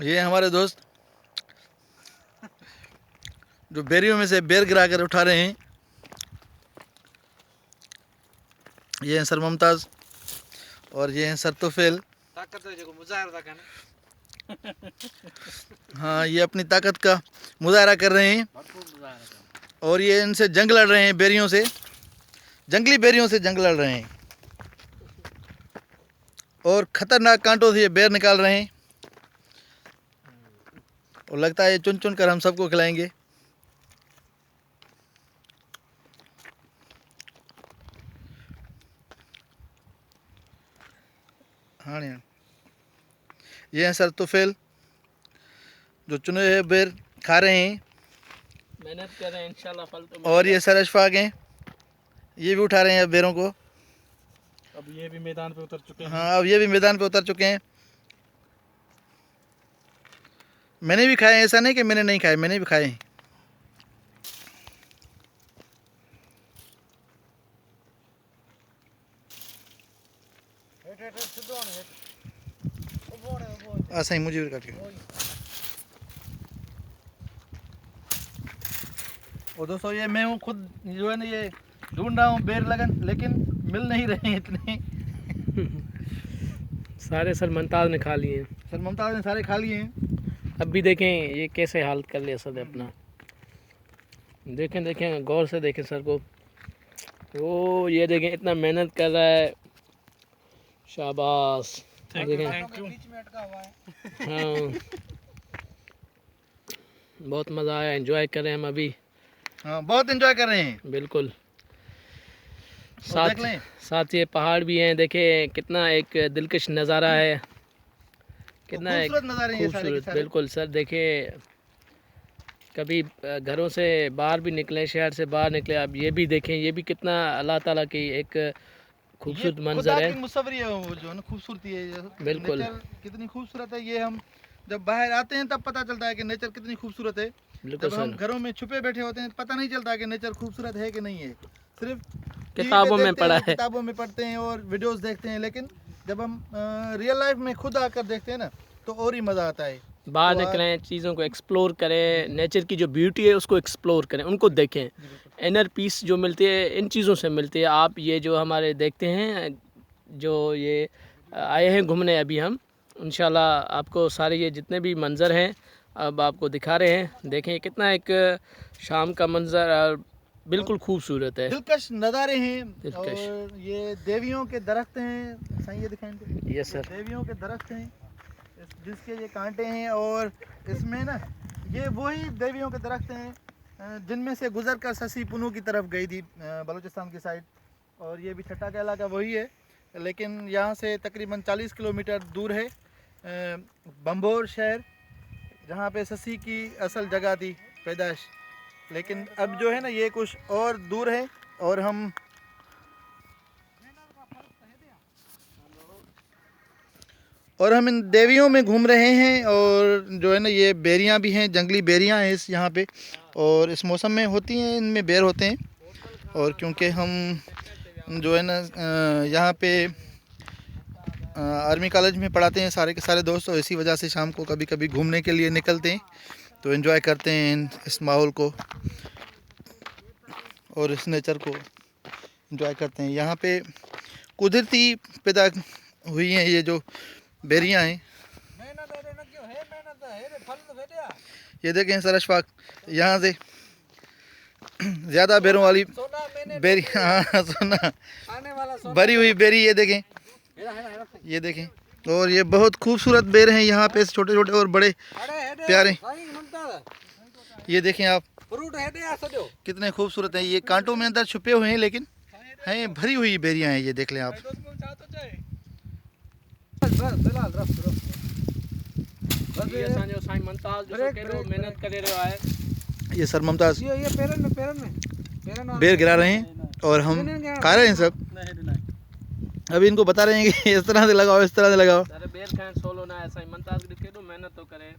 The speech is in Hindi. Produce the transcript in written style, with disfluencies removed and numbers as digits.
ये हमारे दोस्त जो बेरियों में से बेर गिरा कर उठा रहे हैं। ये हैं सर मुमताज़ और ये हैं सर तुफैल। हाँ, ये अपनी ताकत का मुजाहरा कर रहे हैं और ये इनसे जंग लड़ रहे हैं, बेरियों से, जंगली बेरियों से जंग लड़ रहे हैं और ख़तरनाक कांटों से ये बेर निकाल रहे हैं और लगता है ये चुन चुन कर हम सबको खिलाएंगे। हाँ यार, ये हैं सर तुफैल जो चुने हुए बेर खा रहे हैं, मेहनत कर रहे हैं, इंशाल्लाह फल तो। और ये सर अशफाक हैं, ये भी उठा रहे हैं बेरों को। अब ये भी मैदान पे उतर चुके हैं। हाँ, अब ये भी मैदान पे उतर चुके हैं। मैंने भी खाए, ऐसा नहीं कि मैंने नहीं खाए, मैंने भी खाए हैं। ऐसा ही मुझे भी काट के। और दोस्तों, ये मैं हूँ खुद जो है ना, ये ढूंढ रहा हूँ बेर लगन, लेकिन मिल नहीं रहे हैं इतने। सारे सर मुमताज़ ने खा लिए हैं। सर मुमताज़ ने सारे खा लिए हैं। अब भी देखें ये कैसे हालत कर लिया सर अपना। देखें देखें, गौर से देखें सर को। ओ ये देखें, इतना मेहनत कर रहा है, शाबाश। देखें, हाँ बहुत मज़ा आया, एंजॉय कर रहे हैं हम अभी। हाँ, बहुत एंजॉय कर रहे हैं। बिल्कुल। देख लें, साथ ये पहाड़ भी हैं, देखें कितना एक दिलकश नज़ारा है, कितना एक खूबसूरत नज़ारे हैं ये सारे के खूबसूरत। सारे। बिल्कुल सर, देखें कभी घरों से बाहर भी निकले, शहर से बाहर निकले, अब ये भी देखें, ये भी कितना अल्लाह ताला की एक खूबसूरत मंजर है। मुसव्वरी है वो, जो है ना खूबसूरती है। बिल्कुल। नेचर कितनी खूबसूरत है, ये हम जब बाहर आते हैं तब पता चलता है कि नेचर कितनी खूबसूरत है। बिल्कुल जब हम सर, घरों में छुपे बैठे होते हैं पता नहीं चलता कि नेचर खूबसूरत है कि नहीं है। सिर्फ किताबों में पढ़ा है, किताबों में पढ़ते हैं और वीडियोस देखते हैं, लेकिन जब हम रियल लाइफ में खुद आकर देखते हैं ना, तो और ही मज़ा आता है। बाहर निकलें, चीज़ों को एक्सप्लोर करें, नेचर की जो ब्यूटी है उसको एक्सप्लोर करें, उनको देखें। इनर पीस जो मिलती है इन चीज़ों से मिलती है। आप ये जो हमारे देखते हैं, जो ये आए हैं घूमने अभी हम, इंशाल्लाह आपको सारे ये जितने भी मंज़र हैं अब आपको दिखा रहे हैं। देखें कितना एक शाम का मंज़र और बिल्कुल खूबसूरत है, दिलकश नज़ारे हैं। दिलकश। और ये देवियों के दरख्त हैं, सही, ये दिखाएंगे। यस सर, देवियों के दरख्त हैं जिसके ये कांटे हैं, और इसमें ना ये वही देवियों के दरख्त हैं जिनमें से गुजर कर शशि पुनू की तरफ गई थी, बलूचिस्तान की साइड। और ये भी छठा कैला का वही है, लेकिन यहाँ से तकरीबन 40 किलोमीटर दूर है बम्बोर शहर, जहाँ पे शशि की असल जगह थी, पैदाश। लेकिन अब जो है ना ये कुछ और दूर है, और हम इन देवियों में घूम रहे हैं। और जो है ना ये बेरियां भी हैं, जंगली बेरियां हैं इस यहाँ पे, और इस मौसम में होती हैं, इनमें बेर होते हैं। और क्योंकि हम जो है ना यहाँ पे आर्मी कॉलेज में पढ़ाते हैं सारे के सारे दोस्त, और इसी वजह से शाम को कभी कभी घूमने के लिए निकलते हैं, तो एंजॉय करते हैं इस माहौल को और इस नेचर को एंजॉय करते हैं। यहाँ पे कुदरती पैदा हुई हैं ये जो बेरियां हैं। ये देखें सर अशफाक, यहाँ से ज़्यादा बेरों वाली बेरी, हाँ सोना भरी हुई बेरी, ये देखें, ये देखें। और ये बहुत खूबसूरत बेर हैं यहाँ पे, छोटे छोटे और बड़े प्यारे। ये देखें आप, कितने खूबसूरत हैं। ये कांटों में अंदर छुपे हुए हैं, लेकिन हैं भरी हुई बेरियां हैं, ये देख लें आप। ये सर मुमताज़ बेर गिरा रहे हैं और हम खा रहे हैं सब। अभी इनको बता रहे हैं कि इस तरह से लगाओ, इस तरह से लगाओ। बेर खाएं, सोलो ना ऐसा ही मुमताज़ मेहनत तो करें।